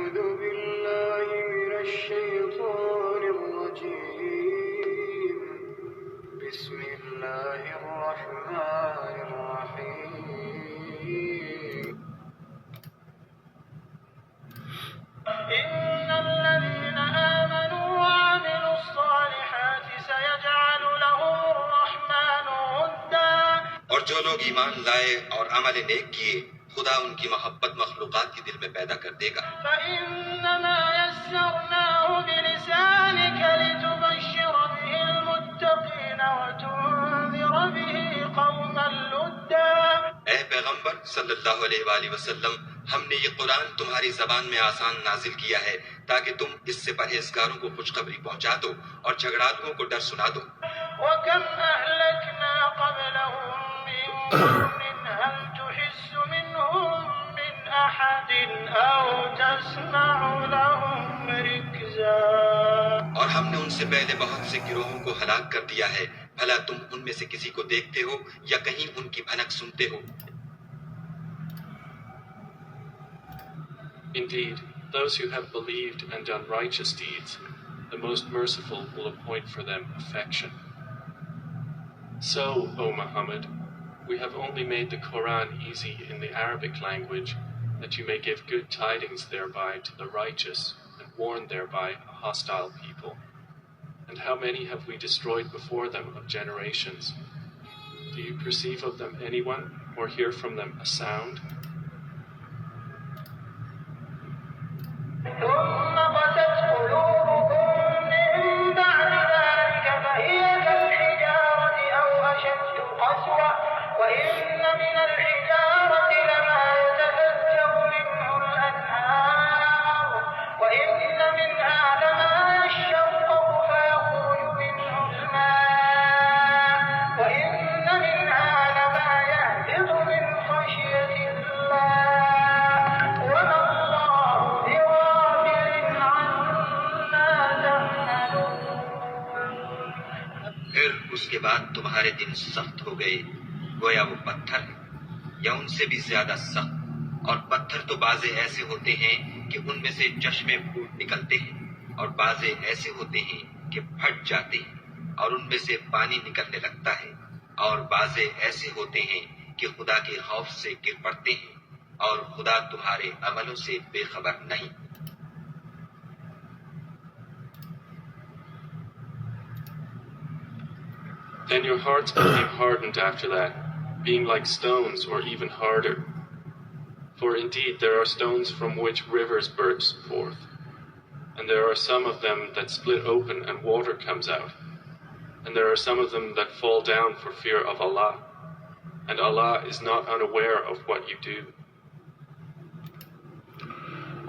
أعوذ بالله من الشيطان الرجيم بسم الله الرحمن الرحيم إن الذين آمنوا وعملوا الصالحات سيجعل لهم الرحمن ودا اور جو لوگ ایمان لائے اور عمل نیک کیے خدا ان کی محبت مخلوقات کے دل میں پیدا کر دے گا۔ فإنما يسرناه بلسانك لتبشر به المتقين وتنذر به قوما لدا۔ اے پیغمبر صلی اللہ علیہ وآلہ وسلم، ہم نے یہ قرآن تمہاری زبان میں آسان نازل کیا ہے تاکہ تم اس سے پرہیزگاروں کو خوشخبری پہنچا دو اور جھگڑالوؤں کو ڈر سنا دو۔ وكم أهلكنا قبلهم من قرن هل تحس منهم من أحد أو تسمع لهم ركزا۔ اور ہم نے ان سے پہلے بہت سے گروہوں کو ہلاک کر دیا ہے، بھلا تم ان میں سے کسی کو دیکھتے ہو یا کہیں ان کی بھنک سنتے ہو؟ Indeed, those who have believed and done righteous deeds, the Most Merciful will appoint for them affection. So, O Muhammad, we have only made the Quran easy in the Arabic language, that you may give good tidings thereby to the righteous, and warn thereby a hostile people. And how many have we destroyed before them of generations? Do you perceive of them anyone, or hear from them a sound? ثم قست قلوبكم من بعد ذلك فهي كالحجارة أو أشد قسوة وإن من الحجارة لما يتفجر منه الأنهار وإن منها لما يشقق فيخرج منه الماء وإن منها لما يهبط من خشية الله وما الله بغافل عما تعملون۔ پھر اس کے بعد تمہارے دن سخت ہو گئے گویا وہ پتھر ہے یا ان سے بھی زیادہ سخت، اور پتھر تو بعضے ایسے ہوتے ہیں کہ ان میں سے چشمے پھوٹ نکلتے ہیں، اور بعضے ایسے ہوتے ہیں کہ پھٹ جاتے ہیں اور ان میں سے پانی نکلنے لگتا ہے، اور بعضے ایسے ہوتے ہیں کہ خدا کے خوف سے گر پڑتے ہیں، اور خدا تمہارے عملوں سے بے خبر نہیں۔ Then your hearts became hardened after that, being like stones or even harder. For indeed there are stones from which rivers burst forth, and there are some of them that split open and water comes out, and there are some of them that fall down for fear of Allah, and Allah is not unaware of what you do.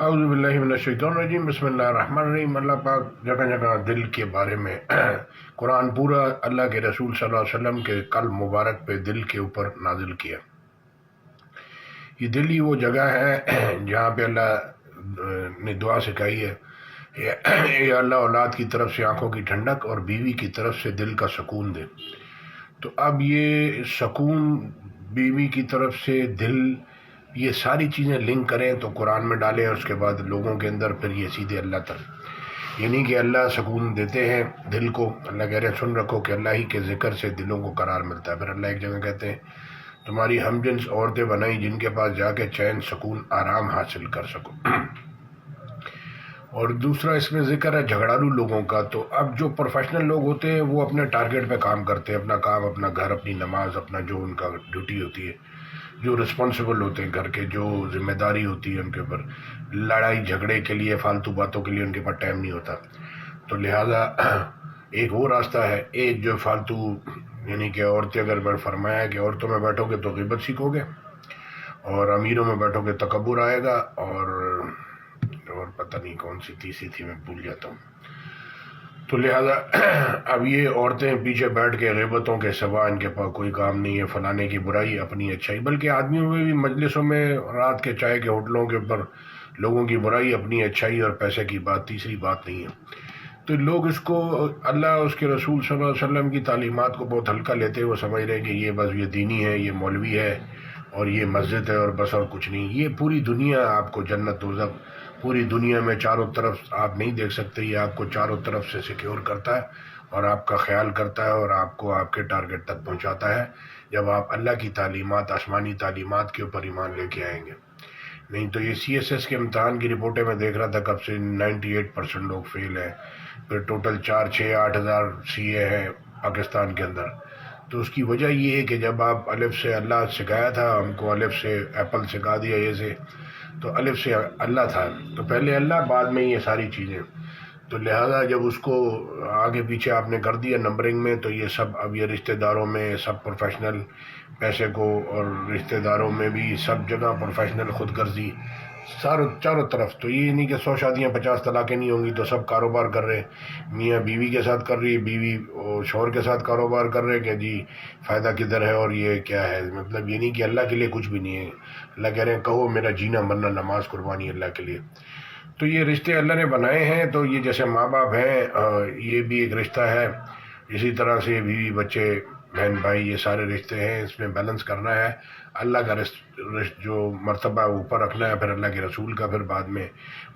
اعوذ باللہ من الشیطان الرجیم، بسم اللہ الرحمن الرحیم۔ اللہ پاک جگہ جگہ دل کے بارے میں قرآن پورا اللہ کے رسول صلی اللہ علیہ وسلم کے قلب مبارک پہ دل کے اوپر نازل کیا۔ یہ دل ہی وہ جگہ ہے جہاں پہ اللہ نے دعا سکھائی ہے، اے اللہ اولاد کی طرف سے آنکھوں کی ٹھنڈک اور بیوی کی طرف سے دل کا سکون دے۔ تو اب یہ سکون، بیوی کی طرف سے دل، یہ ساری چیزیں لنک کریں تو قرآن میں ڈالیں، اور اس کے بعد لوگوں کے اندر پھر یہ سیدھے اللہ تک، یعنی کہ اللہ سکون دیتے ہیں دل کو۔ اللہ کہہ رہے ہیں سن رکھو کہ اللہ ہی کے ذکر سے دلوں کو قرار ملتا ہے۔ پھر اللہ ایک جگہ کہتے ہیں تمہاری ہم جنس عورتیں بنائی جن کے پاس جا کے چین سکون آرام حاصل کر سکو۔ اور دوسرا اس میں ذکر ہے جھگڑالو لوگوں کا۔ تو اب جو پروفیشنل لوگ ہوتے ہیں وہ اپنے ٹارگیٹ پہ کام کرتے ہیں، اپنا کام، اپنا گھر، اپنی نماز، اپنا جو ان کا ڈیوٹی ہوتی ہے، جو رسپانسبل ہوتے ہیں گھر کے، جو ذمہ داری ہوتی ہے ان کے اوپر، لڑائی جھگڑے کے لیے، فالتو باتوں کے لیے ان کے پاس ٹائم نہیں ہوتا۔ تو لہٰذا ایک وہ راستہ ہے، ایک جو فالتو، یعنی کہ عورتیں، اگر فرمایا ہے کہ عورتوں میں بیٹھو گے تو غیبت سیکھو گے، اور امیروں میں بیٹھو گے تکبر آئے گا، اور پتہ نہیں کون سی تیسری تھی، میں بھول جاتا ہوں۔ تو لہٰذا اب یہ عورتیں پیچھے بیٹھ کے غیبتوں کے سوا ان کے پاس کوئی کام نہیں ہے، فلانے کی برائی اپنی اچھائی، بلکہ آدمیوں میں بھی مجلسوں میں، رات کے چائے کے ہوٹلوں کے اوپر لوگوں کی برائی، اپنی اچھائی اور پیسے کی بات تیسری بات نہیں ہے۔ تو لوگ اس کو، اللہ اس کے رسول صلی اللہ علیہ وسلم کی تعلیمات کو بہت ہلکا لیتے ہوئے سمجھ رہے ہیں کہ یہ بس یہ دینی ہے، یہ مولوی ہے، اور یہ مسجد ہے اور بس اور کچھ نہیں۔ یہ پوری دنیا آپ کو جنت دوزخ پوری دنیا میں چاروں طرف آپ نہیں دیکھ سکتے، یہ آپ کو چاروں طرف سے سیکیور کرتا ہے اور آپ کا خیال کرتا ہے اور آپ کو آپ کے ٹارگٹ تک پہنچاتا ہے جب آپ اللہ کی تعلیمات، آسمانی تعلیمات کے اوپر ایمان لے کے آئیں گے۔ نہیں تو یہ CSS کے امتحان کی رپورٹیں میں دیکھ رہا تھا کب سے 98% لوگ فیل ہیں، پھر ٹوٹل 4-6-8 ہزار CA ہیں پاکستان کے اندر۔ تو اس کی وجہ یہ ہے کہ جب آپ الف سے اللہ سکھایا تھا ہم کو، الف سے ایپل سکھا دیا یہ سے، تو الف سے اللہ تھا، تو پہلے اللہ بعد میں یہ ساری چیزیں، تو لہذا جب اس کو آگے پیچھے آپ نے کر دیا نمبرنگ میں، تو یہ سب اب یہ رشتہ داروں میں سب پروفیشنل پیسے کو، اور رشتہ داروں میں بھی سب جگہ پروفیشنل خود غرضی چاروں طرف۔ تو یہ نہیں کہ 100 شادیاں 50 طلاقیں نہیں ہوں گی، تو سب کاروبار کر رہے، میاں بیوی کے ساتھ کر رہی، بیوی اور شوہر کے ساتھ کاروبار کر رہے کہ جی فائدہ کدھر ہے اور یہ کیا ہے۔ مطلب یہ نہیں کہ اللہ کے لیے کچھ بھی نہیں ہے، اللہ کہہ رہے ہیں کہو میرا جینا مرنا نماز قربانی اللہ کے لیے۔ تو یہ رشتے اللہ نے بنائے ہیں، تو یہ جیسے ماں باپ ہیں یہ بھی ایک رشتہ ہے، اسی طرح سے بیوی بچے بہن بھائی یہ سارے رشتے ہیں، اس میں بیلنس کرنا ہے، اللہ کا جو مرتبہ اوپر رکھنا ہے، پھر اللہ کے رسول کا، پھر بعد میں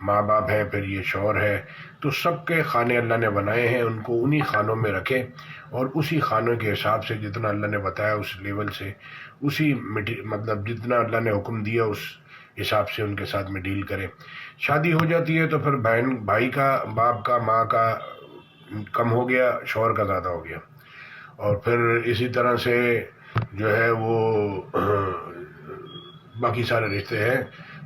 ماں باپ ہے، پھر یہ شوہر ہے۔ تو سب کے خانے اللہ نے بنائے ہیں، ان کو انہی خانوں میں رکھے اور اسی خانوں کے حساب سے جتنا اللہ نے بتایا اس لیول سے، اسی مطلب جتنا اللہ نے حکم دیا اس حساب سے ان کے ساتھ میں ڈیل کرے۔ شادی ہو جاتی ہے تو پھر بہن بھائی کا، باپ کا، ماں کا کم ہو گیا، شوہر کا زیادہ ہو گیا، اور پھر اسی طرح سے جو ہے وہ باقی سارے رشتے ہیں۔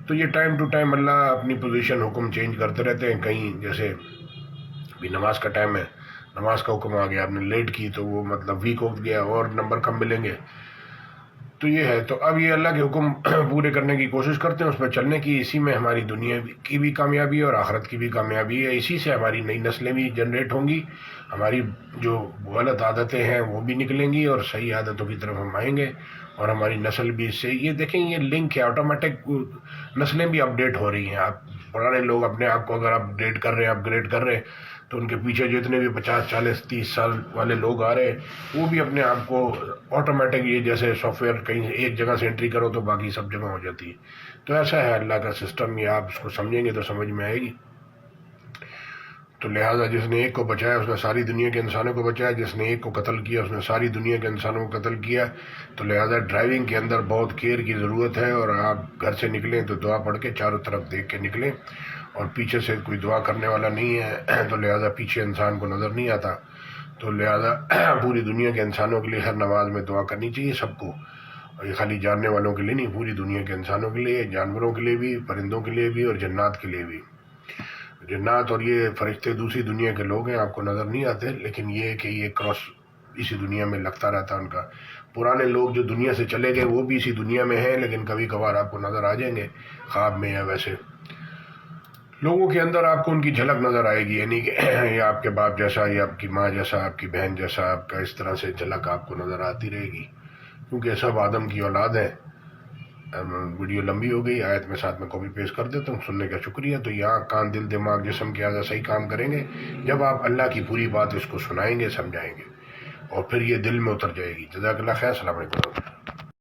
تو یہ ٹائم ٹو ٹائم اللہ اپنی پوزیشن حکم چینج کرتے رہتے ہیں، کہیں جیسے بھی نماز کا ٹائم ہے، نماز کا حکم آ گیا، آپ نے لیٹ کی تو وہ مطلب ویک ہو گیا اور نمبر کم ملیں گے۔ تو یہ ہے، تو اب یہ اللہ کے حکم پورے کرنے کی کوشش کرتے ہیں، اس پہ چلنے کی، اسی میں ہماری دنیا کی بھی کامیابی ہے اور آخرت کی بھی کامیابی ہے، اسی سے ہماری نئی نسلیں بھی جنریٹ ہوں گی، ہماری جو غلط عادتیں ہیں وہ بھی نکلیں گی اور صحیح عادتوں کی طرف ہم آئیں گے، اور ہماری نسل بھی اس سے، یہ دیکھیں یہ لنک ہے، آٹومیٹک نسلیں بھی اپڈیٹ ہو رہی ہیں۔ آپ پرانے لوگ اپنے آپ کو اگر اپڈیٹ کر رہے ہیں، اپ گریڈ کر رہے ہیں، تو ان کے پیچھے جتنے بھی 50 40 30 سال والے لوگ آ رہے ہیں وہ بھی اپنے آپ کو آٹومیٹک، یہ جیسے سافٹ ویئر کہیں ایک جگہ سے انٹری کرو تو باقی سب جگہ ہو جاتی ہے۔ تو ایسا ہے اللہ کا سسٹم، یہ آپ اس کو سمجھیں گے تو سمجھ میں آئے گی۔ تو لہٰذا جس نے ایک کو بچایا اس نے ساری دنیا کے انسانوں کو بچایا، جس نے ایک کو قتل کیا اس نے ساری دنیا کے انسانوں کو قتل کیا۔ تو لہٰذا ڈرائیونگ کے اندر بہت کیئر کی ضرورت ہے، اور آپ گھر سے نکلیں تو دعا پڑھ کے چاروں طرف دیکھ کے نکلیں، اور پیچھے سے کوئی دعا کرنے والا نہیں ہے تو لہٰذا پیچھے انسان کو نظر نہیں آتا، تو لہٰذا پوری دنیا کے انسانوں کے لیے ہر نماز میں دعا کرنی چاہیے سب کو، اور یہ خالی جاننے والوں کے لیے نہیں، پوری دنیا کے انسانوں کے لیے، جانوروں کے لیے بھی، پرندوں کے لیے بھی، اور جنات کے لیے بھی۔ جنات اور یہ فرشتے دوسری دنیا کے لوگ ہیں، آپ کو نظر نہیں آتے، لیکن یہ کہ یہ کراس اسی دنیا میں لگتا رہتا ہے ان کا۔ پرانے لوگ جو دنیا سے چلے گئے وہ بھی اسی دنیا میں ہیں، لیکن کبھی کبھار آپ کو نظر آ جائیں گے خواب میں یا ویسے۔ لوگوں کے اندر آپ کو ان کی جھلک نظر آئے گی، یعنی کہ یہ آپ کے باپ جیسا، یا آپ کی ماں جیسا، آپ کی بہن جیسا، آپ کا اس طرح سے جھلک آپ کو نظر آتی رہے گی، کیونکہ سب آدم کی اولاد ہیں۔ ویڈیو لمبی ہو گئی، آیت میں ساتھ میں کاپی پیسٹ کر دیتا ہوں، سننے کا شکریہ۔ تو یہاں کان دل دماغ جسم کے اعضاء صحیح کام کریں گے جب آپ اللہ کی پوری بات اس کو سنائیں گے، سمجھائیں گے، اور پھر یہ دل میں اتر جائے گی۔ جزاک اللہ خیر، السلام علیکم۔